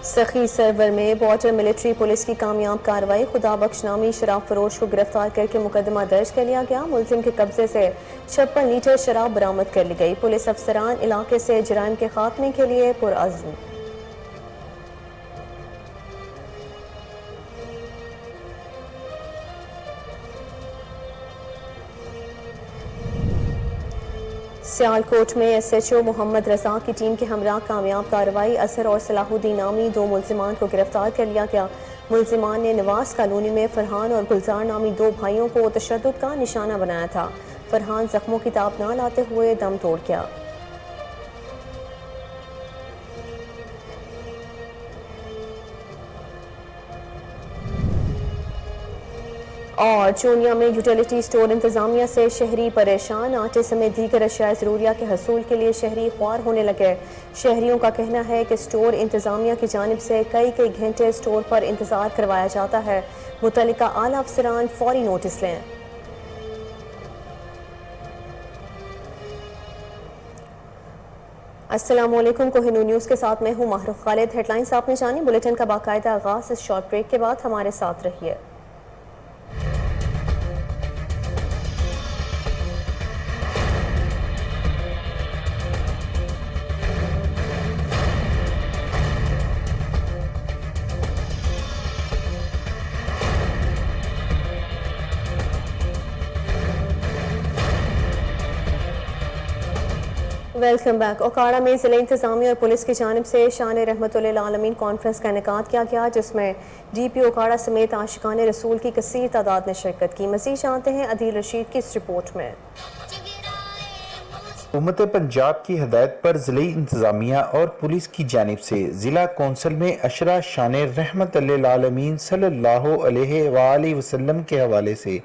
سخی سرور میں border military police کی کامیاب کارروائی، خدا بخش نامی شراب فروش کو گرفتار کر کے مقدمہ درج کر لیا گیا۔ ملزم کے قبضے سے 56 لیٹر شراب برآمد کر لی گئی۔ پولیس افسران علاقے سے جرائم کے خاتمے کے لیے پرعزم۔ سیالکوٹ میں ایس ایچ او محمد رضا کی ٹیم کے ہمراہ کامیاب کارروائی، اظہر اور صلاح الدین نامی 2 ملزمان کو گرفتار کر لیا گیا۔ ملزمان نے نواز کالونی میں فرحان اور گلزار نامی 2 بھائیوں کو تشدد کا نشانہ بنایا تھا۔ فرحان زخموں کی تاب نہ لاتے ہوئے دم توڑ گیا۔ اور چونیا میں یوٹیلیٹی سٹور انتظامیہ سے شہری پریشان، آٹے سمیت دیگر اشیاء ضروریہ کے حصول کے لیے شہری خوار ہونے لگے۔ شہریوں کا کہنا ہے کہ سٹور انتظامیہ کی جانب سے کئی گھنٹے سٹور پر انتظار کروایا جاتا ہے۔ متعلقہ اعلیٰ افسران فوری نوٹس لیں۔ السلام علیکم، کوہنور نیوز کے ساتھ میں ہوں محروف خالد۔ ہیڈ لائنز آپ نے جانی، بلیٹن کا باقاعدہ آغاز اس شارٹ بریک کے بعد، ہمارے ساتھ رہیے۔ Welcome back. اوکاڑا میں ضلع انتظامیہ اور پولیس کی جانب سے شان رحمت للعالمین کانفرنس کا انعقاد کیا گیا، جس میں ڈی پی اوکاڑا سمیت عاشقان رسول کی کثیر تعداد نے شرکت کی۔ مزید جانتے ہیں عدیل رشید کی اس رپورٹ میں۔ حکومت پنجاب کی ہدایت پر ضلعی انتظامیہ اور پولیس کی جانب سے ضلع کونسل میں عشرہ شان رحمت للعالمین صلی اللہ علیہ وآلہ وسلم کے حوالے سے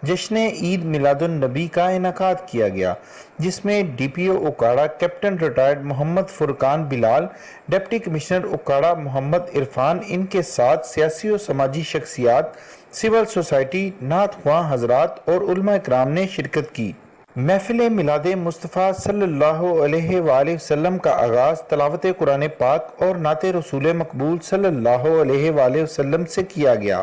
جشن عید میلاد النبی کا انعقاد کیا گیا، جس میں ڈی پی او اوکاڑا کیپٹن ریٹائرڈ محمد فرقان بلال، ڈپٹی کمشنر اوکاڑا محمد عرفان، ان کے ساتھ سیاسی و سماجی شخصیات، سول سوسائٹی، نعت خواں حضرات اور علماء اکرام نے شرکت کی۔ محفل میلاد مصطفیٰ صلی اللہ علیہ وآلہ وسلم کا آغاز تلاوت قرآن پاک اور نعت رسول مقبول صلی اللہ علیہ وآلہ وسلم سے کیا گیا۔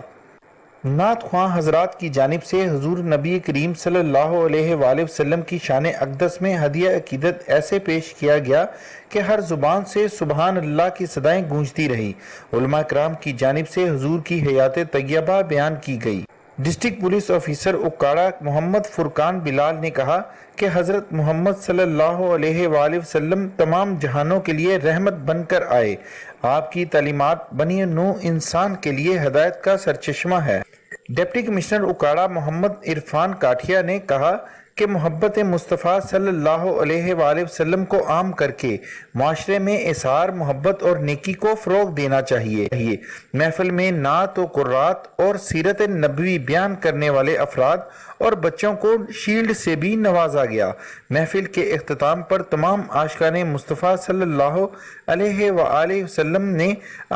نعت خواں حضرات کی جانب سے حضور نبی کریم صلی اللہ علیہ وآلہ وسلم کی شان اقدس میں ہدیہ عقیدت ایسے پیش کیا گیا کہ ہر زبان سے سبحان اللہ کی صدائیں گونجتی رہی۔ علماء کرام کی جانب سے حضور کی حیات طیبہ بیان کی گئی۔ ڈسٹرکٹ پولیس آفیسر اوکاڑا محمد فرقان بلال نے کہا کہ حضرت محمد صلی اللہ علیہ وآلہ وسلم تمام جہانوں کے لیے رحمت بن کر آئے۔ آپ کی تعلیمات بنی نوع انسان کے لیے ہدایت کا سرچشمہ ہے۔ ڈپٹی کمشنر اوکاڑا محمد عرفان کاٹھیا نے کہا کہ محبت مصطفیٰ صلی اللہ علیہ وآلہ وسلم کو عام کر کے معاشرے میں اظہار محبت اور نیکی کو فروغ دینا چاہیے۔ محفل میں نعت و قرات اور سیرت نبوی بیان کرنے والے افراد اور بچوں کو شیلڈ سے بھی نوازا گیا۔ محفل کے اختتام پر تمام عاشقان مصطفیٰ صلی اللہ علیہ وآلہ وسلم نے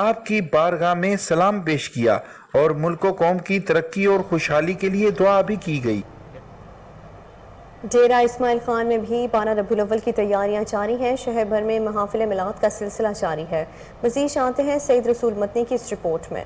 آپ کی بارگاہ میں سلام پیش کیا اور ملک و قوم کی ترقی اور خوشحالی کے لیے دعا بھی کی گئی۔ ڈیرہ اسماعیل خان میں بھی 12 ربیع الاول کی تیاریاں جاری ہیں۔ شہر بھر میں محافل میلاد کا سلسلہ جاری ہے۔ مزید جانتے ہیں سعید رسول مدنی کی اس رپورٹ میں۔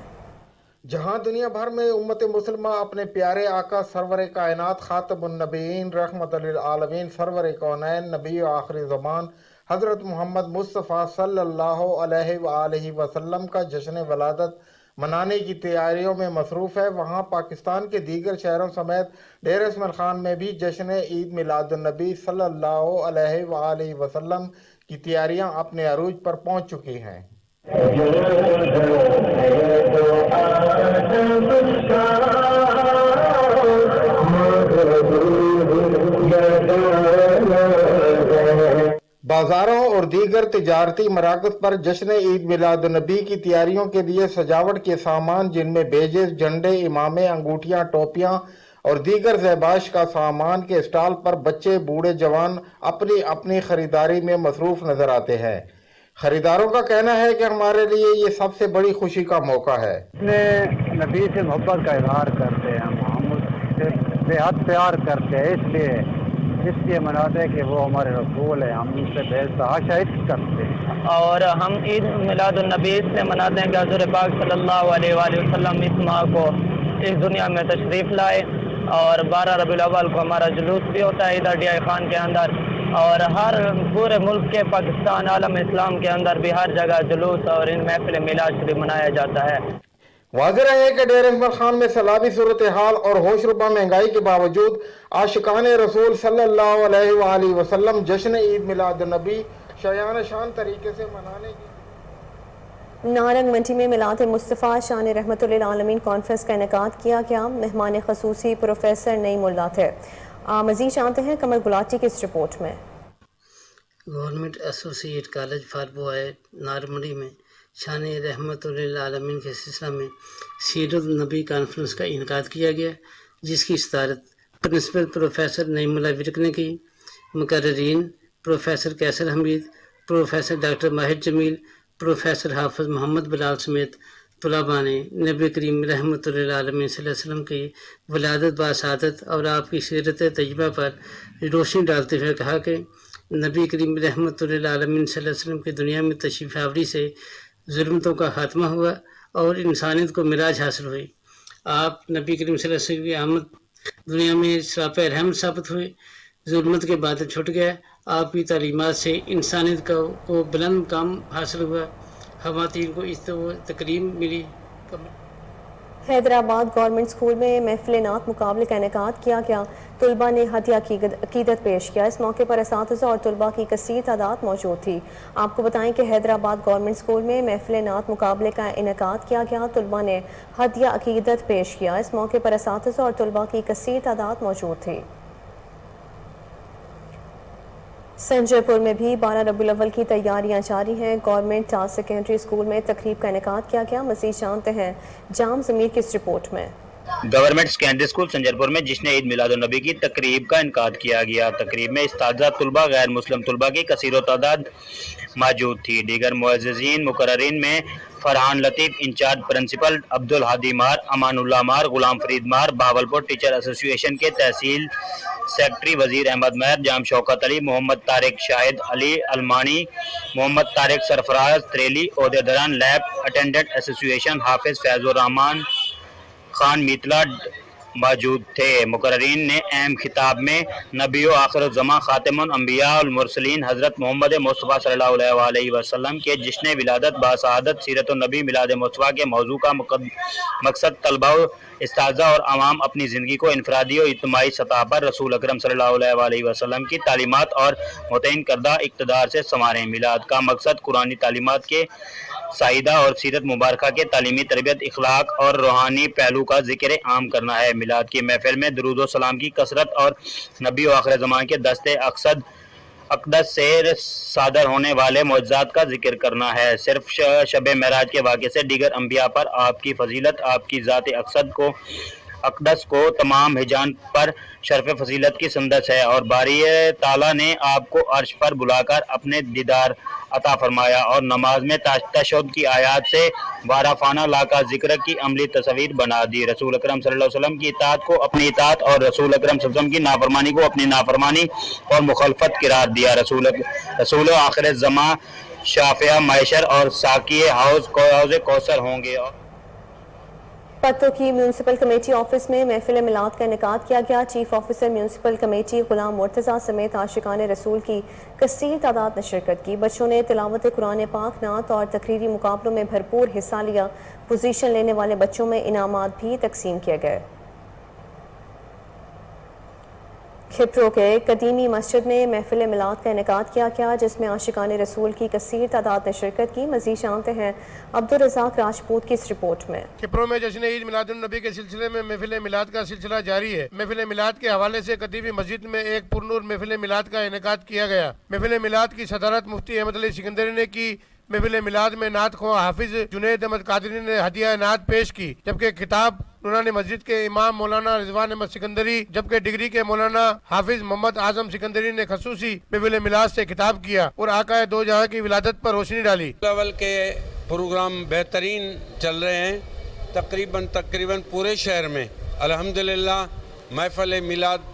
جہاں دنیا بھر میں امت مسلمہ اپنے پیارے آقا سرور کائنات خاتم النبیین رحمت للعالمین سرور کونین نبی آخر زمان حضرت محمد مصطفیٰ صلی اللہ علیہ وآلہ وسلم کا جشن ولادت منانے کی تیاریوں میں مصروف ہے، وہاں پاکستان کے دیگر شہروں سمیت ڈیرہ اسماعیل خان میں بھی جشن عید میلاد النبی صلی اللہ علیہ وآلہ وسلم کی تیاریاں اپنے عروج پر پہنچ چکی ہیں۔ بازاروں اور دیگر تجارتی مراکز پر جشن عید میلاد النبی کی تیاریوں کے لیے سجاوٹ کے سامان، جن میں بیجز، جھنڈے، امامے، انگوٹھیاں، ٹوپیاں اور دیگر زیبائش کا سامان کے اسٹال پر بچے، بوڑھے، جوان اپنی اپنی خریداری میں مصروف نظر آتے ہیں۔ خریداروں کا کہنا ہے کہ ہمارے لیے یہ سب سے بڑی خوشی کا موقع ہے۔ اپنے نبی سے محبت کا اظہار کرتے ہیں، ہم اس سے بے حد پیار کرتے ہیں، اس لیے اس لیے مناتے ہیں کہ وہ ہمارے رسول ہیں، ہم ان سے بے تحاشا عشق کرتے ہیں۔ اور ہم عید میلاد النبی اس لیے مناتے ہیں کہ حضور پاک صلی اللہ علیہ وآلہ وسلم اس ماہ کو اس دنیا میں تشریف لائے، اور 12 ربیع الاول کو ہمارا جلوس بھی ہوتا ہے ادھر ڈی آئی خان کے اندر، اور ہر پورے ملک کے پاکستان عالم اسلام کے اندر بھی ہر جگہ جلوس اور ان محفل میلاد شریف منایا جاتا ہے۔ واضح ہے کہ ڈیر احمد خان میں سیلابی صورتحال اور ہوش ربا مہنگائی کے باوجود عاشقان رسول صلی اللہ علیہ وآلہ وسلم جشن عید میلاد النبی شایان شان طریقے سے منانے کی نارنگ منڈی میں میلاد مصطفیٰ شان رحمت للعالمین کانفرنس کا انعقاد کیا گیا۔ مہمان خصوصی پروفیسر نعیم اللہ تھے۔ مزید جانتے ہیں کمر گلاٹی کی اس رپورٹ میں۔ Government associate college for boy نارمنڈی میں شان رحمت للعالمین کے سلسلہ میں سیرت النبی کانفرنس کا انعقاد کیا گیا، جس کی صدارت پرنسپل پروفیسر نعیم اللہ ورک نے کی۔ مقررین پروفیسر کیسر حمید، پروفیسر ڈاکٹر ماہر جمیل، پروفیسر حافظ محمد بلال سمیت طلباء نے نبی کریم رحمت للعالمین صلی اللہ علیہ وسلم کی ولادت باسعادت اور آپ کی سیرت طیبہ پر روشنی ڈالتے ہوئے کہا کہ نبی کریم رحمت للعالمین صلی اللہ علیہ وسلم کی دنیا میں تشریف آوری سے ظلمتوں کا خاتمہ ہوا اور انسانیت کو معراج حاصل ہوئی۔ آپ نبی کریم صلی اللہ علیہ وسلم کی آمد دنیا میں سراپا رحمت ثابت ہوئے، ظلمت کے بادل چھٹ گیا، آپ کی تعلیمات سے انسانیت کو بلند مقام حاصل ہوا، خواتین کو اس تکریم ملی۔ حیدرآباد گورنمنٹ اسکول میں محفل نعت مقابلے کا انعقاد کیا گیا۔ طلباء نے ہدیہ عقیدت پیش کیا۔ اس موقع پر اساتذہ اور طلباء کی کثیر تعداد موجود تھی۔ آپ کو بتائیں کہ حیدرآباد گورنمنٹ اسکول میں محفل نعت مقابلے کا انعقاد کیا گیا۔ طلباء نے ہدیہ عقیدت پیش کیا۔ اس موقع پر اساتذہ اور طلباء کی کثیر تعداد موجود تھی۔ سنجے پور میں بھی 12 ربیع الاول کی تیاریاں جاری ہیں۔ گورنمنٹ ٹاس سیکنڈری اسکول میں تقریب کا انعقاد کیا گیا۔ مزید جانتے ہیں جام ضمیر کی اس رپورٹ میں۔ گورنمنٹ سیکنڈری اسکول سنجرپور میں جشن عید میلاد النبی کی تقریب کا انعقاد کیا گیا۔ تقریب میں اساتذہ طلباء غیر مسلم طلباء کی کثیر و تعداد موجود تھی۔ دیگر معززین مقررین میں فرحان لطیف انچارج پرنسپل، عبدالہادی مار، امان اللہ مار، غلام فرید مار، بہاولپور ٹیچر ایسوسی ایشن کے تحصیل سیکرٹری وزیر احمد مہر، جام شوکت علی، محمد طارق شاہد علی المانی، محمد طارق سرفراز تریلی، عہدیداران لیب اٹینڈنٹ ایسوسی ایشن، حافظ فیض الرحمان خان میتلا موجود تھے۔ مقررین نے اہم خطاب میں نبی و آخر الزماں خاتم الانبیاء والمرسلین حضرت محمد مصطفیٰ صلی اللہ علیہ وآلہ وسلم کے جشن ولادت باسعادت سیرت النبی میلاد مصطفیٰ کے موضوع کا مقصد طلباء، اساتذہ اور عوام اپنی زندگی کو انفرادی اور اجتماعی سطح پر رسول اکرم صلی اللہ علیہ وآلہ وسلم کی تعلیمات اور متعین کردہ اقتدار سے سنواریں۔ میلاد کا مقصد قرآنی تعلیمات کے سائیدہ اور سیرت مبارکہ کے تعلیمی تربیت، اخلاق اور روحانی پہلو کا ذکر عام کرنا ہے۔ میلاد کی محفل میں درود و سلام کی کثرت اور نبی و آخر زمان کے دست اقدس سے صادر ہونے والے معجزات کا ذکر کرنا ہے۔ صرف شب معراج کے واقعے سے دیگر انبیاء پر آپ کی فضیلت، آپ کی ذات اقدس کو تمام ہجان پر شرف فضیلت کی سندس ہے، اور باری تعالیٰ نے آپ کو عرش پر بلا کر اپنے دیدار عطا فرمایا اور نماز میں تشہد کی آیات سے وارفانہ لا کا ذکر کی عملی تصویر بنا دی۔ رسول اکرم صلی اللہ علیہ وسلم کی اطاعت کو اپنی اطاعت اور رسول اکرم صلی اللہ علیہ وسلم کی نافرمانی کو اپنی نافرمانی اور مخالفت قرار دیا۔ رسول آخر زماں شافع معشر اور ساقی حوض کوثر ہوں گے۔ پتو کی میونسپل کمیٹی آفس میں محفل میلاد کا انعقاد کیا گیا۔ Chief officer municipal committee Ghulam Murtaza سمیت عاشقان رسول کی کثیر تعداد نے شرکت کی۔ بچوں نے تلاوت قرآن پاک، نعت اور تقریری مقابلوں میں بھرپور حصہ لیا۔ پوزیشن لینے والے بچوں میں انعامات بھی تقسیم کیے گئے۔ کھپرو کے قدیمی مسجد میں محفل میلاد کا انعقاد کیا گیا، جس میں عاشقان رسول کی کثیر تعداد نے شرکت کی۔ مزید جانتے ہیں عبدالرزاق راجپوت کی اس رپورٹ میں۔ کھپرو میں جشن عید میلاد النبی کے سلسلے میں محفل میلاد کا سلسلہ جاری ہے۔ محفل میلاد کے حوالے سے قدیمی مسجد میں ایک پرنور محفل میلاد کا انعقاد کیا گیا۔ محفل میلاد کی صدارت مفتی احمد علی سکندری نے کی۔ محفل میلاد میں نعت خواں حافظ جنید احمد قادری نے ہدیہ نعت پیش کی، جبکہ خطاب نورانی مسجد کے امام مولانا رضوان احمد سکندری، جبکہ ڈگری کے مولانا حافظ محمد اعظم سکندری نے خصوصی محفل میلاد سے خطاب کیا اور آقا دو جہاں کی ولادت پر روشنی ڈالی۔ لیول کے پروگرام بہترین چل رہے ہیں تقریباً پورے شہر میں۔ الحمدللہ محفل میلاد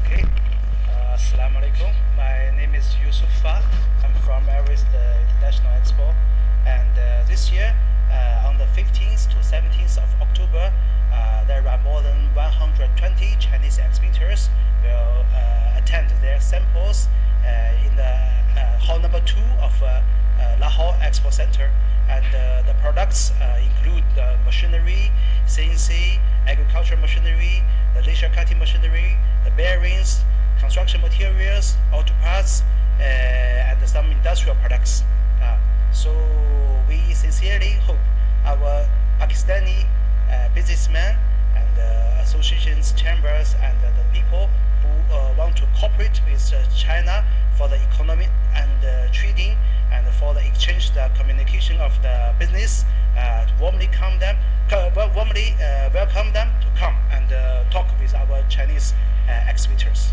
Okay. Assalamu alaikum. My name is Yusuf Fa. I'm from Everest International Expo, and this year on the 15th to 17th of October there are more than 120 Chinese exhibitors will attend their samples in the hall number 2 of Lahore Expo Center, and the products include the machinery, CNC, agricultural machinery, the laser cutting machinery, the bearings, construction materials, auto parts, and some industrial products. So we sincerely hope our Pakistani businessmen and associations, chambers, and the people who want to cooperate with China for the economic and trading and for the exchange, the communication of the business, warmly welcome them to come and talk with our Chinese exhibitors.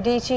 DG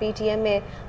PTMA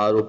RO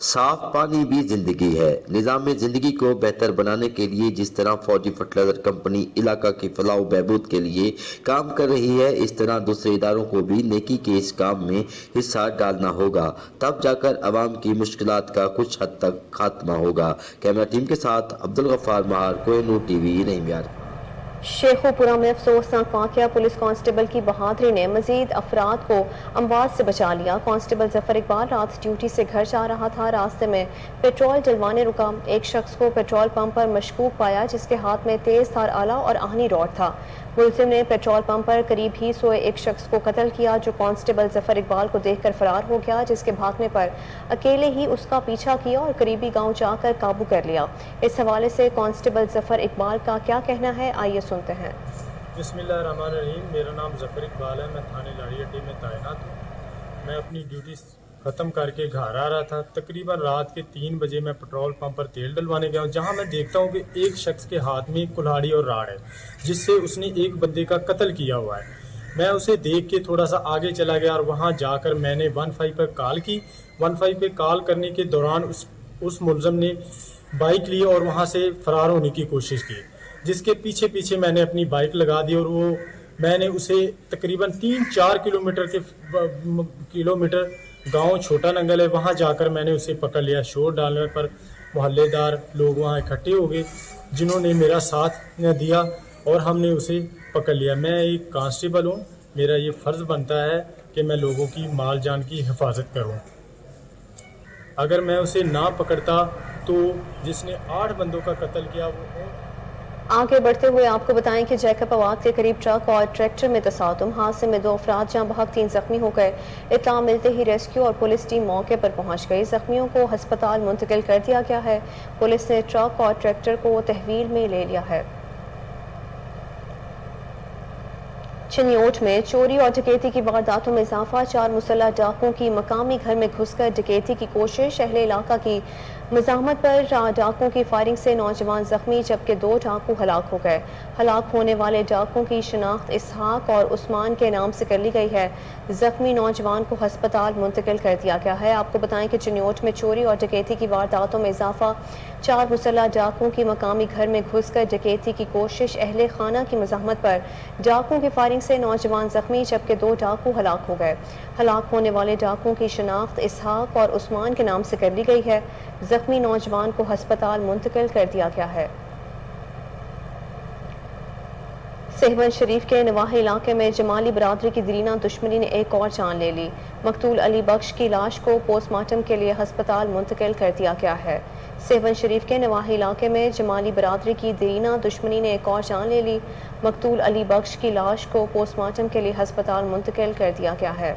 صاف پانی بھی زندگی ہے۔ نظام زندگی کو بہتر بنانے کے لیے جس طرح فوجی فرٹیلائزر کمپنی علاقہ کی فلاح و بہبود کے لیے کام کر رہی ہے، اس طرح دوسرے اداروں کو بھی نیکی کے اس کام میں حصہ ڈالنا ہوگا، تب جا کر عوام کی مشکلات کا کچھ حد تک خاتمہ ہوگا۔ کیمرہ ٹیم کے ساتھ عبدالغفار مہار، کوہ نور ٹی وی، رحیم یار۔ شیخو پورہ میں افسوسناک واقعہ، پولیس کانسٹیبل کی بہادری نے مزید افراد کو اموات سے بچا لیا۔ کانسٹیبل ظفر اقبال رات ڈیوٹی سے گھر جا رہا تھا، راستے میں پیٹرول ڈلوانے رکا۔ ایک شخص کو پیٹرول پمپ پر مشکوک پایا جس کے ہاتھ میں تیز دھار آلہ اور آہنی راڈ تھا۔ ملزم نے پیٹرول پمپ پر قریب ہی سوئے ایک شخص کو قتل کیا جو کانسٹیبل ظفر اقبال کو دیکھ کر فرار ہو گیا، جس کے بھاگنے پر اکیلے ہی اس کا پیچھا کیا اور قریبی گاؤں جا کر قابو کر لیا۔ اس حوالے سے کانسٹیبل ظفر اقبال کا کیا کہنا ہے، آئیے سنتے ہیں۔ بسم اللہ الرحمن الرحیم، میرا نام ظفر اقبال ہے، میں تھانے لاڑی اڈے میں تعینات ہوں۔ میں اپنی ڈیوٹی ختم کر کے گھر آ رہا تھا، تقریباً رات کے 3 بجے میں پیٹرول پمپ پر تیل ڈلوانے گیا ہوں، جہاں میں دیکھتا ہوں کہ ایک شخص کے ہاتھ میں کلہاڑی اور راڑ ہے جس سے اس نے ایک بندے کا قتل کیا ہوا ہے۔ میں اسے دیکھ کے تھوڑا سا آگے چلا گیا اور وہاں جا کر میں نے 15 پر کال کی۔ 15 پہ کال کرنے کے دوران اس ملزم نے بائک لی اور وہاں سے فرار ہونے کی کوشش کی، جس کے پیچھے پیچھے میں نے اپنی بائک لگا دی اور میں نے اسے تقریباً 3-4 کلومیٹر گاؤں چھوٹا ننگل ہے، وہاں جا کر میں نے اسے پکڑ لیا۔ شور ڈالنے پر محلے دار لوگ وہاں اکٹھے ہو گئے جنہوں نے میرا ساتھ دیا اور ہم نے اسے پکڑ لیا۔ میں ایک کانسٹیبل ہوں، میرا یہ فرض بنتا ہے کہ میں لوگوں کی مال جان کی حفاظت کروں۔ اگر میں اسے نہ پکڑتا تو جس نے 8 بندوں کا قتل کیا وہ آگے بڑھتے ہوئے آپ کو بتائیں کہ جیکب آباد کے قریب ٹرک اور ٹریکٹر میں تصادم، حادثے میں 2 افراد جاں بحق 3 زخمی ہو گئے۔ اطلاع ملتے ہی ریسکیو اور پولیس ٹیم موقع پر پہنچ گئی، زخمیوں کو ہسپتال منتقل کر دیا گیا ہے۔ پولیس نے ٹرک اور ٹریکٹر کو تحویل میں لے لیا ہے۔ چنیوٹ میں چوری اور ڈکیتی کی وارداتوں میں اضافہ، 4 مسلح ڈاکوؤں کی مقامی گھر میں گھس کر ڈکیتی کی کوشش، اہل علاقہ کی مزاحمت پر ڈاکوؤں کی فائرنگ سے نوجوان زخمی جبکہ 2 ڈاکو ہلاک ہو گئے۔ ہلاک ہونے والے ڈاکوؤں کی شناخت اسحاق اور عثمان کے نام سے کر لی گئی ہے، زخمی نوجوان کو ہسپتال منتقل کر دیا گیا ہے۔ آپ کو بتائیں کہ چنیوٹ میں چوری اور ڈکیتی کی وارداتوں میں اضافہ، 4 مسلح ڈاکوؤں کی مقامی گھر میں گھس کر ڈکیتی کی کوشش، اہل خانہ کی مزاحمت پر ڈاکوؤں کی فائرنگ سے نوجوان زخمی جبکہ 2 ڈاکو ہلاک ہو گئے۔ ہلاک ہونے والے ڈاکوؤں کی شناخت اسحاق اور عثمان کے نام سے کر لی گئی ہے، زخمی نوجوان کو ہسپتال منتقل کر دیا گیا ہے۔ سہون شریف کے نواحی علاقے میں جمالی برادری کی دیرینہ دشمنی نے ایک اور جان لے لی، مقتول علی بخش کی لاش کو پوسٹ مارٹم کے لیے ہسپتال منتقل کر دیا گیا ہے۔ سہون شریف کے نواحی علاقے میں جمالی برادری کی دیرینہ دشمنی نے ایک اور جان لے لی، مقتول علی بخش کی لاش کو پوسٹ مارٹم کے لیے ہسپتال منتقل کر دیا گیا ہے۔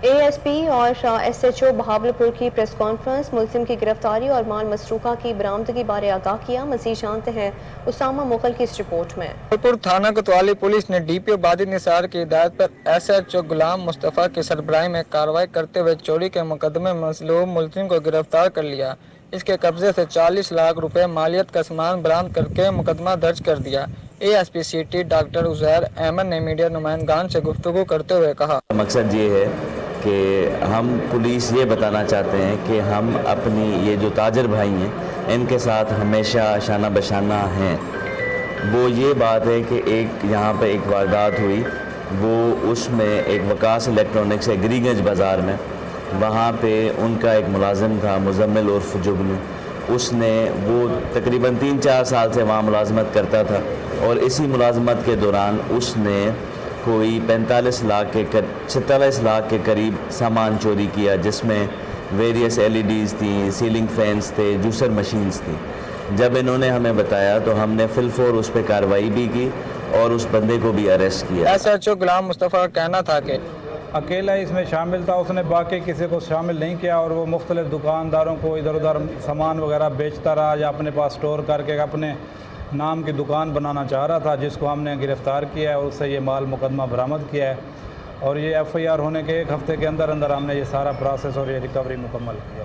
اے ایس پی اور ایس ایچ او بہاولپور کی پریس کانفرنس، ملزم کی گرفتاری اور مال مسروقہ کی برآمدگی بارے آگاہ کیا۔ مزید جانتے ہیں اسامہ مغل کی اس رپورٹ میں۔ بہاولپور تھانہ کوتوالی پولیس نے ڈی پی او بادل نثار کی ہدایت پر S H O Ghulam Mustafa کی سربراہی میں کارروائی کرتے ہوئے چوری کے مقدمے میں مظلوم ملزم کو گرفتار کر لیا۔ اس کے قبضے سے 40 لاکھ روپے مالیت کا سامان برآمد کر کے مقدمہ درج کر دیا۔ A S P city doctor Uzair Ahmed نے میڈیا نمائندگان سے گفتگو کرتے ہوئے کہا، مقصد یہ ہے کہ ہم پولیس یہ بتانا چاہتے ہیں کہ ہم اپنی یہ جو تاجر بھائی ہیں ان کے ساتھ ہمیشہ شانہ بشانہ ہیں۔ وہ یہ بات ہے کہ ایک یہاں پہ ایک واردات ہوئی، وہ اس میں ایک وکاس الیکٹرانکس ہے گری گنج بازار میں، وہاں پہ ان کا ایک ملازم تھا مزمل عرف جگنو، اس نے وہ تقریباً 3-4 سال سے وہاں ملازمت کرتا تھا اور اسی ملازمت کے دوران اس نے کوئی 45 لاکھ کے قریب سامان چوری کیا، جس میں ویریس LEDs تھیں، سیلنگ فینس تھے، جوسر مشینز تھیں۔ جب انہوں نے ہمیں بتایا تو ہم نے فل فور اس پہ کارروائی بھی کی اور اس بندے کو بھی اریسٹ کیا۔ S H O Ghulam Mustafa کا کہنا تھا کہ اکیلا اس میں شامل تھا، اس نے باقی کسی کو شامل نہیں کیا اور وہ مختلف دکانداروں کو ادھر ادھر سامان وغیرہ بیچتا رہا یا اپنے پاس سٹور کر کے اپنے نام کی دکان بنانا چاہ رہا تھا، جس کو ہم نے گرفتار کیا ہے اور اس سے یہ مال مقدمہ برآمد کیا ہے اور یہ FIR ہونے کے 1 ہفتے کے اندر ہم نے یہ سارا پروسیس اور یہ ریکوری مکمل کیا۔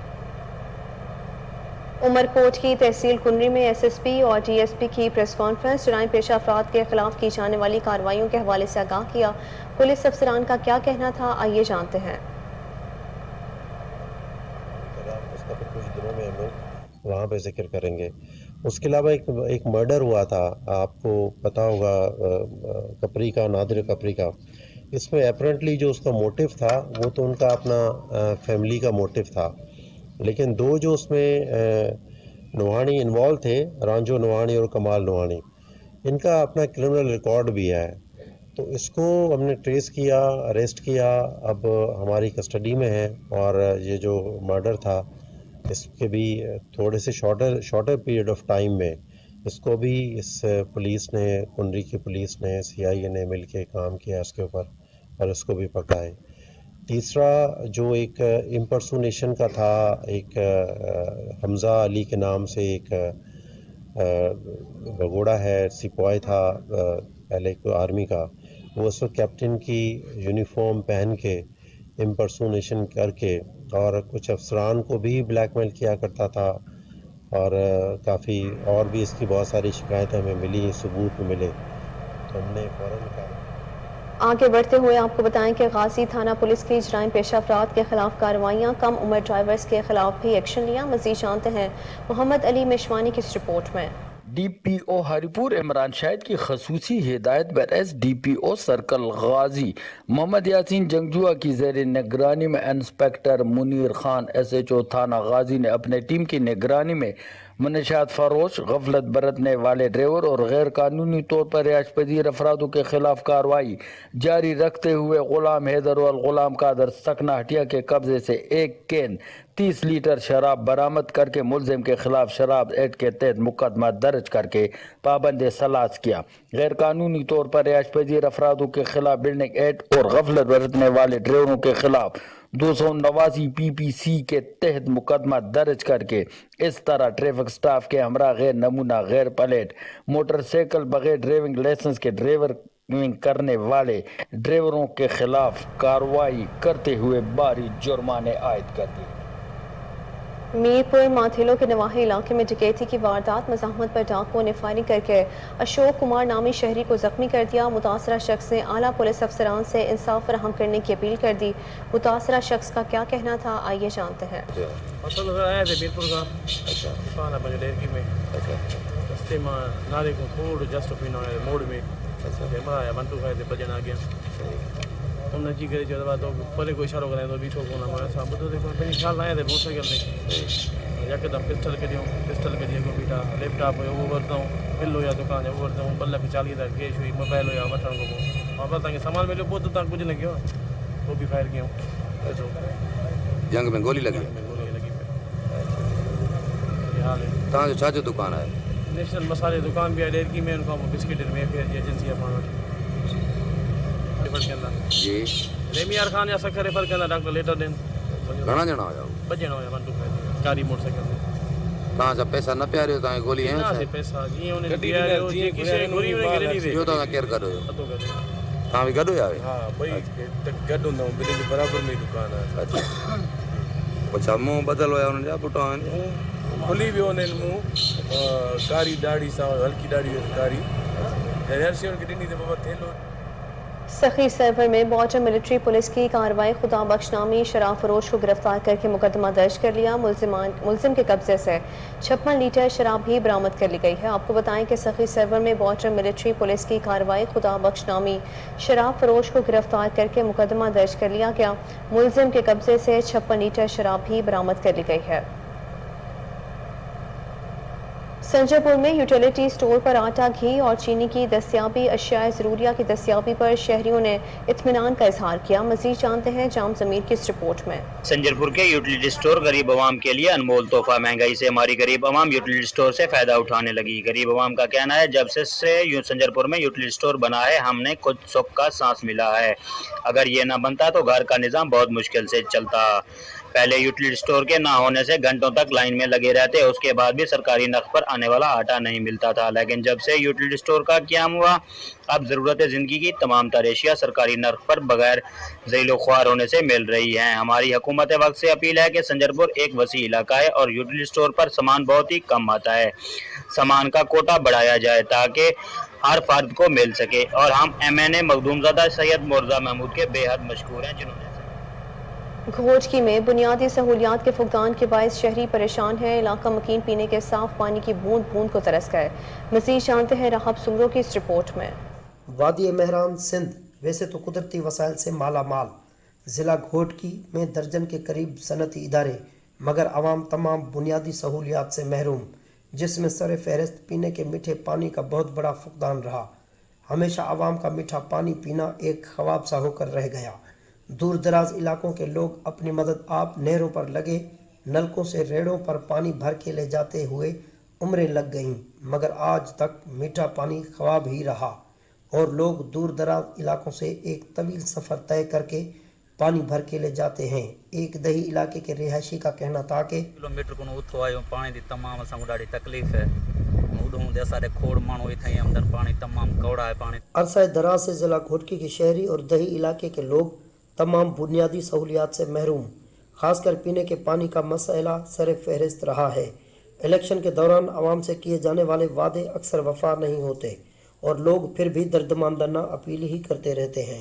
عمرکوٹ کی تحصیل کنری میں SSP اور DSP کی پریس کانفرنس، جرائم پیشہ افراد کے خلاف کی جانے والی کارروائیوں کے حوالے سے آگاہ کیا۔ پولیس افسران کا کیا کہنا تھا، آئیے جانتے ہیں۔ پہ ذکر کریں گے. اس کے علاوہ ایک مرڈر ہوا تھا، آپ کو پتہ ہوگا، کپری کا، نادر کپری کا. اس میں اپرنٹلی جو اس کا موٹیو تھا وہ تو ان کا اپنا فیملی کا موٹیو تھا، لیکن دو جو اس میں نوحانی انوالو تھے، رانجو نوحانی اور کمال نوحانی، ان کا اپنا کرمنل ریکارڈ بھی ہے. تو اس کو ہم نے ٹریس کیا، اریسٹ کیا، اب ہماری کسٹڈی میں ہے. اور یہ جو مرڈر تھا اس کے بھی تھوڑے سے شارٹر پیریڈ آف ٹائم میں اس کو بھی اس پولیس نے، کنری کی پولیس نے، CIA نے مل کے کام کیا اس کے اوپر اور اس کو بھی پکڑائے. تیسرا جو ایک امپرسونیشن کا تھا، ایک حمزہ علی کے نام سے ایک بگوڑا ہے، سپاہی تھا پہلے آرمی کا، وہ اس وقت کیپٹن کی یونیفارم پہن کے امپرسونیشن کر کے اور کچھ افسران کو بھی بلیک میل کیا کرتا تھا. اور کافی اور بھی اس کی بہت ساری شکایتیں ہمیں ملی، ثبوت ملے، تو ہم نے فوراً کہا. آگے بڑھتے ہوئے آپ کو بتائیں کہ غازی تھانہ پولیس کی جرائم پیشہ افراد کے خلاف کارروائیاں، کم عمر ڈرائیورز کے خلاف بھی ایکشن لیا. مزید جانتے ہیں محمد علی مشوانی کی اس رپورٹ میں. DPO ہری پور عمران شاہد کی خصوصی ہدایت پر SDPO سرکل غازی محمد یاسین جنگجوہ کی زیر نگرانی میں انسپیکٹر منیر خان SHO تھانہ غازی نے اپنے ٹیم کی نگرانی میں منشیات فروش، غفلت برتنے والے ڈرائیور اور غیر قانونی طور پر رہائش پذیر افرادوں کے خلاف کارروائی جاری رکھتے ہوئے غلام حیدر اور غلام قادر سکنا ہٹیا کے قبضے سے ایک کین 30 لیٹر شراب برآمد کر کے ملزم کے خلاف شراب ایکٹ کے تحت مقدمہ درج کر کے پابند سلاس کیا. غیر قانونی طور پر رہائش پذیر افرادوں کے خلاف بلڈنگ ایکٹ اور غفلت برتنے والے ڈرائیوروں کے خلاف 289 PPC کے تحت مقدمہ درج کر کے اس طرح ٹریفک سٹاف کے ہمراہ غیر نمونہ، غیر پلیٹ موٹر سائیکل، بغیر ڈرائیونگ لائسنس کے ڈرائیونگ کرنے والے ڈرائیوروں کے خلاف کارروائی کرتے ہوئے بھاری جرمانے عائد کر دیے. میرپور ماتھیلو کے نواحی علاقے میں ڈکیتی کی واردات، مزاحمت پر ڈاکوؤں نے فائرنگ کر کے اشوک کمار نامی شہری کو زخمی کر دیا. متاثرہ شخص نے اعلیٰ پولیس افسران سے انصاف فراہم کرنے کی اپیل کر دی. متاثرہ شخص کا کیا کہنا تھا، آئیے جانتے ہیں. آیا تھے میرپور کا پانا بجے ڈیرکی میں رستے میں نالے کو تھوڑا جسٹ پینا ہے موڑ میں آیا منٹو کھائے تھے بجن آ گیا. ہم نے جی کرے جو بات پہلے کوئی اشارہ کریں تو بیٹھو کو ہمارے ساتھ بدل دیکھو پہلے خیال آیا تھے موٹر سائیکل میں یکدم پسٹل کریوں کو بیٹھا لیپ ٹاپ ہے وہ ورتا ہوں بل ہوا دکان ہے وہ ورتا ہوں بلہ پہ 40,000 کیش ہوئی موبائل ہوا وٹھن کو وہاں پر تاکہ سامان ملے بہت تک کچھ نہیں کیا وہ بھی فائر کیا جنگ میں گولی لگی یہ حال ہے. تاں جو چھا جو دکان ہے نیشنل مسالے دکان بھی ہے ڈیرکی میں ان کو بسکٹ میں پھر ایجنسی ہے جی ریمیار خان یا سکھر ریفر کرنا ڈاکٹر لیٹر دین گھنا جنا ہویا بجنا ہویا منٹو کھائے کاری موٹر سائیکل میں تاں جا پیسہ نہ پیارے ہو تاں گولی ہیں سے پیسہ جی انہیں پیارے ہو جی کسی گولی میں گلے نہیں دے جو تاں کیر کر رہے ہو تاں بھی گڈو یا ہاں بھائی گڈو نہ بلی کے برابر میں دکان ہے. اچھا اچھا منہ بدل ہویا انہوں نے پٹا کھلی بھی ہونے منہ کاری داڑھی سا ہلکی داڑھی کاری ہر شے ان کے ڈنی دے بابا تھیلو. سخی سرور میں باڈر ملٹری پولیس کی کارروائی، خدا بخش نامی شراب فروش کو گرفتار کر کے مقدمہ درج کر لیا. ملزم کے قبضے سے 56 لیٹر شراب بھی برآمد کر لی گئی ہے. آپ کو بتائیں کہ سخی سرور میں باڈر ملٹری پولیس کی کارروائی، خدا بخش نامی شراب فروش کو گرفتار کر کے مقدمہ درج کر لیا گیا. ملزم کے قبضے سے 56 لیٹر شراب بھی برآمد کر لی گئی ہے. سنجر پور میں یوٹیلیٹی سٹور پر آٹا، گھی اور چینی کی دستیابی، اشیاء ضروریہ کی دستیابی پر شہریوں نے اطمینان کا اظہار کیا. مزید جانتے ہیں جام ضمیر کی اس رپورٹ میں. سنجر پور کے یوٹیلیٹی سٹور غریب عوام کے لیے انمول تحفہ. مہنگائی سے ہماری غریب عوام یوٹیلیٹی سٹور سے فائدہ اٹھانے لگی. غریب عوام کا کہنا ہے جب سے سنجر پور میں یوٹیلیٹی سٹور بنا ہے ہم نے کچھ سکھ کا سانس ملا ہے. اگر یہ نہ بنتا تو گھر کا نظام بہت مشکل سے چلتا. پہلے یوٹیلیٹی سٹور کے نہ ہونے سے گھنٹوں تک لائن میں لگے رہتے، اس کے بعد بھی سرکاری نرخ پر آنے والا آٹا نہیں ملتا تھا. لیکن جب سے یوٹیلیٹی سٹور کا قیام ہوا اب ضرورت زندگی کی تمام تر اشیاء سرکاری نرخ پر بغیر ذیل و خوار ہونے سے مل رہی ہیں. ہماری حکومت وقت سے اپیل ہے کہ سنجر پور ایک وسیع علاقہ ہے اور یوٹیلیٹی سٹور پر سامان بہت ہی کم آتا ہے. سامان کا کوٹا بڑھایا جائے تاکہ ہر فرد کو مل سکے. اور ہم MNA مخدوم زادہ سید مرزا محمود کے بے حد مشکور ہیں جنہوں نے گھوٹکی میں بنیادی سہولیات کے فقدان کے باعث شہری پریشان ہیں. علاقہ مکین پینے کے صاف پانی کی بوند بوند کو ترس گئے. مزید جانتے ہیں راہب سمرو کی اس رپورٹ میں. وادی مہران سندھ ویسے تو قدرتی وسائل سے مالا مال ضلع گھوٹکی میں درجن کے قریب صنعتی ادارے مگر عوام تمام بنیادی سہولیات سے محروم، جس میں سر فہرست پینے کے میٹھے پانی کا بہت بڑا فقدان رہا. ہمیشہ عوام کا میٹھا پانی پینا ایک خواب سا ہو کر رہ گیا. دور دراز علاقوں کے لوگ اپنی مدد آپ نہروں پر لگے نلکوں سے ریڑوں پر پانی بھر کے لے جاتے ہوئے عمریں لگ گئیں، مگر آج تک میٹھا پانی خواب ہی رہا اور لوگ دور دراز علاقوں سے ایک طویل سفر طے کر کے پانی بھر کے لے جاتے ہیں. ایک دیہی علاقے کے رہائشی کا کہنا تھا کہ کلومیٹر کو اتو آئے پانی دی تمام اساں کو ڈاڑی تکلیف ہے. اڈوں دے سارے کھوڑ مانو ایتھے اندر پانی تمام کوڑا ہے. پانی عرصہ دراز سے ضلع گھوٹکی کے شہری اور دیہی علاقے کے لوگ تمام بنیادی سہولیات سے محروم، خاص کر پینے کے پانی کا مسئلہ سر فہرست رہا ہے. الیکشن کے دوران عوام سے کیے جانے والے وعدے اکثر وفا نہیں ہوتے اور لوگ پھر بھی دردماندانہ اپیل ہی کرتے رہتے ہیں.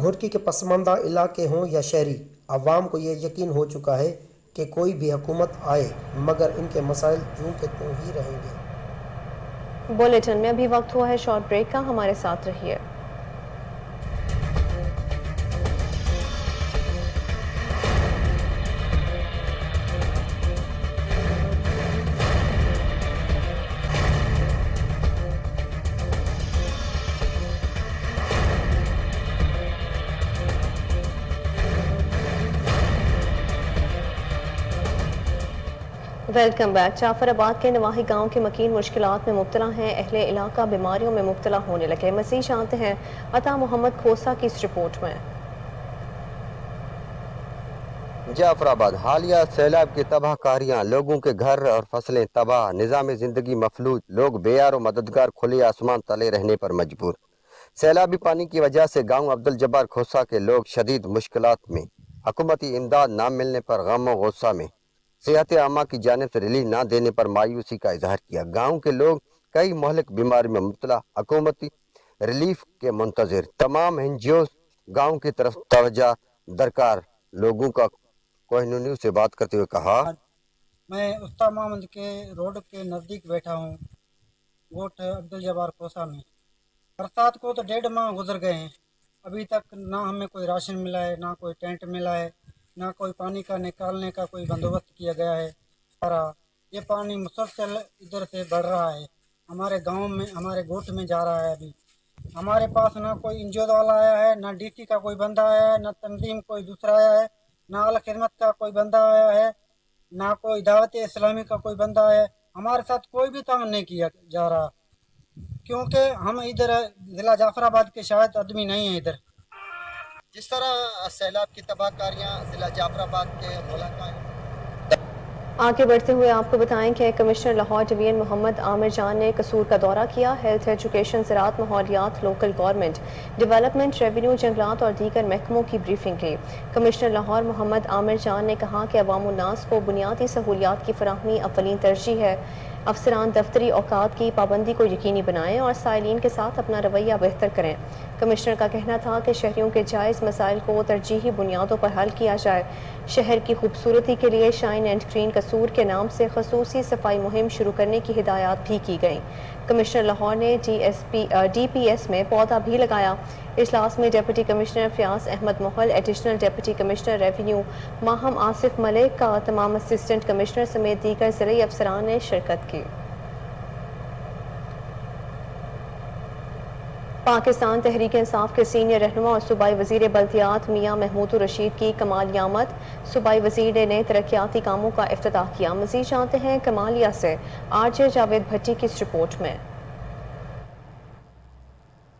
گھوٹکی کے پسماندہ علاقے ہوں یا شہری، عوام کو یہ یقین ہو چکا ہے کہ کوئی بھی حکومت آئے مگر ان کے مسائل یوں کہ توں ہی رہیں گے. بولیٹن میں ابھی وقت ہوا ہے شارٹ بریک کا، ہمارے ساتھ رہیے. Welcome back. جعفر آباد کے نواحی گاؤں کے مکین مشکلات میں مبتلا ہیں. اہل علاقہ بیماریوں میں مبتلا ہونے لگے. مزید جانتے ہیں عطا محمد کھوسا کی اس رپورٹ میں. جعفر آباد حالیہ سیلاب کی تباہ کاریاں، لوگوں کے گھر اور فصلیں تباہ، نظام زندگی مفلوج، لوگ بے یار و مددگار کھلے آسمان تلے رہنے پر مجبور. سیلابی پانی کی وجہ سے گاؤں عبدالجبار کھوسا کے لوگ شدید مشکلات میں، حکومتی امداد نہ ملنے پر غم و غصہ میں، صحت عامہ کی جانب سے ریلیف نہ دینے پر مایوسی کا اظہار کیا. گاؤں کے لوگ کئی مہلک بیماری میں مبتلا، حکومتی ریلیف کے منتظر. تمام NGOs گاؤں کی طرف توجہ درکار. لوگوں کا کوہ نیوز سے بات کرتے ہوئے کہا، میں استا محمد کے روڈ کے نزدیک بیٹھا ہوں، گوٹھ عبدالجبار کھوسا میں. برسات کو تو 1.5 ماہ گزر گئے ہیں، ابھی تک نہ ہمیں کوئی راشن ملا ہے، نہ کوئی ٹینٹ ملا ہے، نہ کوئی پانی کا نکالنے کا کوئی بندوبست کیا گیا ہے. یہ پانی مسلسل ادھر سے بڑھ رہا ہے، ہمارے گاؤں میں، ہمارے گوٹھ میں جا رہا ہے. ابھی ہمارے پاس نہ کوئی NGO والا آیا ہے، نہ DC کا کوئی بندہ آیا ہے، نہ تنظیم کوئی دوسرا آیا ہے، نہ الخدمت کا کوئی بندہ آیا ہے، نہ کوئی دعوت اسلامی کا کوئی بندہ ہے. ہمارے ساتھ کوئی بھی تعاون نہیں کیا جا رہا، کیونکہ ہم ادھر ضلع جعفر آباد کے شاید آدمی نہیں ہیں. ادھر جس طرح سیلاب کی تباہ کاریاں ضلع جعفر آباد کے ملاقات. آگے بڑھتے ہوئے آپ کو بتائیں کہ کمشنر لاہور ڈویژن محمد عامر جان نے قصور کا دورہ کیا. ہیلتھ، ایجوکیشن، زراعت، ماحولیات، لوکل گورنمنٹ ڈیولپمنٹ، ریونیو، جنگلات اور دیگر محکموں کی بریفنگ لی. کمشنر لاہور محمد عامر جان نے کہا کہ عوام الناس کو بنیادی سہولیات کی فراہمی اولین ترجیح ہے. افسران دفتری اوقات کی پابندی کو یقینی بنائیں اور سائلین کے ساتھ اپنا رویہ بہتر کریں. کمشنر کا کہنا تھا کہ شہریوں کے جائز مسائل کو ترجیحی بنیادوں پر حل کیا جائے. شہر کی خوبصورتی کے لیے شائن اینڈ گرین قصور کے نام سے خصوصی صفائی مہم شروع کرنے کی ہدایات بھی کی گئیں. کمشنر لاہور نے DPS میں پودا بھی لگایا. اجلاس میں deputy commissioner Fayyaz Ahmed Mahal, additional deputy commissioner revenue Maham Asif Malik کا تمام اسسٹنٹ کمشنر سمیت دیگر ضلعی افسران نے شرکت کی. پاکستان تحریک انصاف کے سینئر رہنما اور صوبائی وزیر بلدیات میاں محمود الرشید کی کمالیہ آمد. صوبائی وزیر نے نئے ترقیاتی کاموں کا افتتاح کیا. مزید جانتے ہیں کمالیہ سے RJ جاوید بھٹی کی اس رپورٹ میں.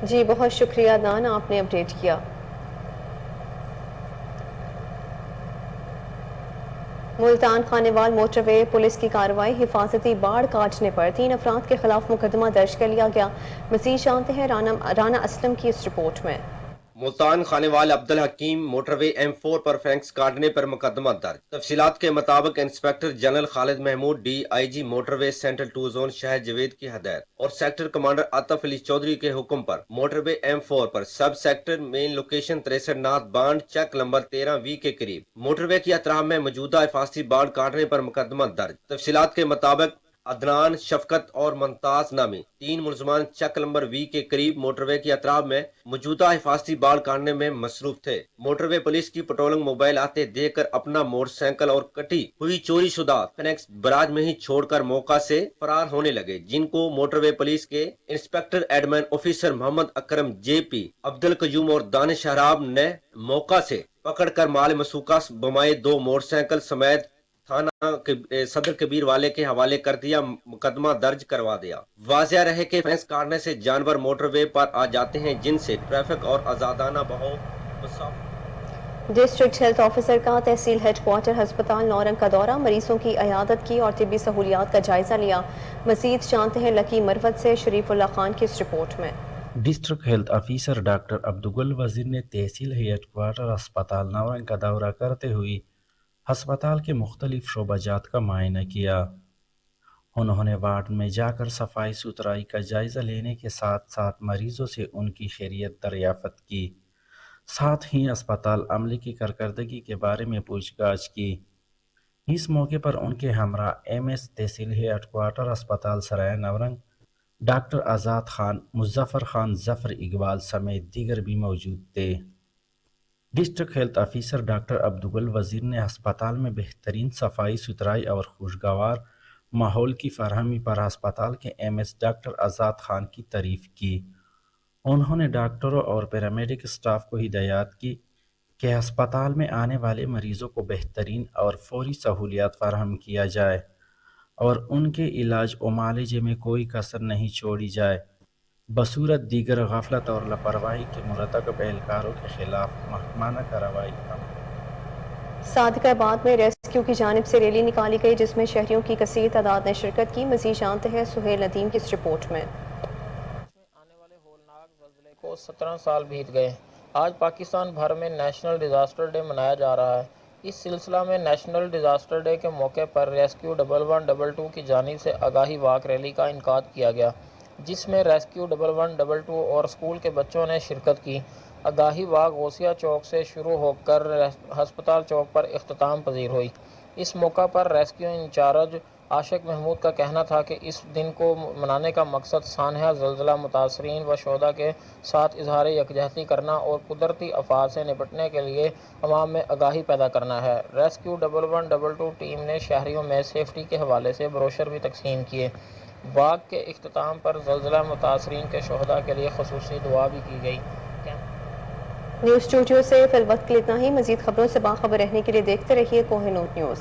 جی بہت شکریہ عدنان، آپ نے اپڈیٹ کیا۔ ملتان خانیوال موٹر وے پولیس کی کارروائی، حفاظتی باڑ کاٹنے پر 3 افراد کے خلاف مقدمہ درج کر لیا گیا۔ مزید جانتے ہیں رانا اسلم کی اس رپورٹ میں۔ Multan Khanewal Abdul Hakim motorway M4 پر فینکس کاٹنے پر مقدمہ درج۔ تفصیلات کے مطابق inspector general Khalid Mahmood DIG motorway central 2 zone شہر جوید کی ہدایت اور سیکٹر کمانڈر عاطف علی چودھری کے حکم پر موٹر وے M4 پر sub sector main location 63 northbound check number 13 کے قریب موٹر وے کی اطراف میں موجودہ حفاظتی باڑ کاٹنے پر مقدمہ درج۔ تفصیلات کے مطابق عدنان، شفقت اور ممتاز نامی 3 ملزمان چیک نمبر کے قریب موٹر وے کی اطراف میں موجودہ حفاظتی باڑ کاٹنے میں مصروف تھے۔ موٹر وے پولیس کی پٹرولنگ موبائل آتے دیکھ کر اپنا موٹر سائیکل اور کٹی ہوئی چوری شدہ فینکس براج میں ہی چھوڑ کر موقع سے فرار ہونے لگے، جن کو موٹر وے پولیس کے انسپیکٹر ایڈمن آفیسر محمد اکرم JP، عبدالقیوم اور دانش شہراب نے موقع سے پکڑ کر مال مسوقہ بمائے 2 موٹر سائیکل سمیت تھانہ صدر کبیر والے کے حوالے کر دیا، مقدمہ درج کروا دیا۔ واضح رہے کہ فینس کاٹنے سے جانور موٹر وے پر آ جاتے ہیں، جن سے ٹریفک اور آزادانہ بہاؤ۔ ڈسٹرکٹ ہیلتھ آفیسر کا تحصیل ہیڈ کوارٹر ہسپتال نورنگ کا دورہ، مریضوں کی عیادت کی اور طبی سہولیات کا جائزہ لیا۔ مزید جانتے ہیں لکی مروت سے شریف اللہ خان کی اس رپورٹ میں۔ ڈسٹرکٹ ہیلتھ آفیسر ڈاکٹر عبدالگل وزیر نے تحصیل ہیڈ کوارٹر ہسپتال نورنگ کا دورہ کرتے ہوئے ہسپتال کے مختلف شعبہ جات کا معائنہ کیا۔ انہوں نے وارڈ میں جا کر صفائی ستھرائی کا جائزہ لینے کے ساتھ ساتھ مریضوں سے ان کی خیریت دریافت کی، ساتھ ہی اسپتال عملے کی کارکردگی کے بارے میں پوچھ گچھ کی۔ اس موقع پر ان کے ہمراہ MS تحصیل ہیڈ کوارٹر اسپتال سرائے نورنگ ڈاکٹر آزاد خان، مظفر خان، ظفر اقبال سمیت دیگر بھی موجود تھے۔ ڈسٹرکٹ ہیلتھ آفیسر ڈاکٹر عبدالگل وزیر نے ہسپتال میں بہترین صفائی ستھرائی اور خوشگوار ماحول کی فراہمی پر ہسپتال کے MS ڈاکٹر آزاد خان کی تعریف کی۔ انہوں نے ڈاکٹروں اور پیرامیڈک اسٹاف کو ہدایت کی کہ ہسپتال میں آنے والے مریضوں کو بہترین اور فوری سہولیات فراہم کیا جائے اور ان کے علاج و معالجے میں کوئی کسر نہیں چھوڑی جائے، بصورت دیگر غفلت اور لاپرواہی کے مرتکب اہلکاروں کے خلاف محکمانہ کارروائی۔ صادق آباد میں ریسکیو کی جانب سے ریلی نکالی گئی، جس میں شہریوں کی کثیر تعداد نے شرکت کی۔ مزید جانتے ہیں سہیل ندیم کی اس رپورٹ میں۔ آنے والے ہولناک زلزلے کو 17 سال بیت گئے۔ آج پاکستان بھر میں نیشنل ڈیزاسٹر ڈے منایا جا رہا ہے۔ اس سلسلہ میں نیشنل ڈیزاسٹر ڈے کے موقع پر ریسکیو 1122 کی جانب سے آگاہی واک ریلی کا انعقاد کیا گیا، جس میں ریسکیو 1122 اور اسکول کے بچوں نے شرکت کی۔ آگاہی واک غوثیہ چوک سے شروع ہو کر ہسپتال چوک پر اختتام پذیر ہوئی۔ اس موقع پر ریسکیو انچارج عاشق محمود کا کہنا تھا کہ اس دن کو منانے کا مقصد سانحہ زلزلہ متاثرین و شہداء کے ساتھ اظہار یکجہتی کرنا اور قدرتی آفات سے نپٹنے کے لیے عوام میں آگاہی پیدا کرنا ہے۔ ریسکیو 1122 ٹیم نے شہریوں میں سیفٹی کے حوالے سے بروشر بھی تقسیم کیے۔ واک کے اختتام پر زلزلہ متاثرین کے شہداء کے لیے خصوصی دعا بھی کی گئی۔ نیوز اسٹوڈیو سے فی الوقت کے لیے اتنا ہی۔ مزید خبروں سے باخبر رہنے کے لیے دیکھتے رہیے کوہ نور نیوز۔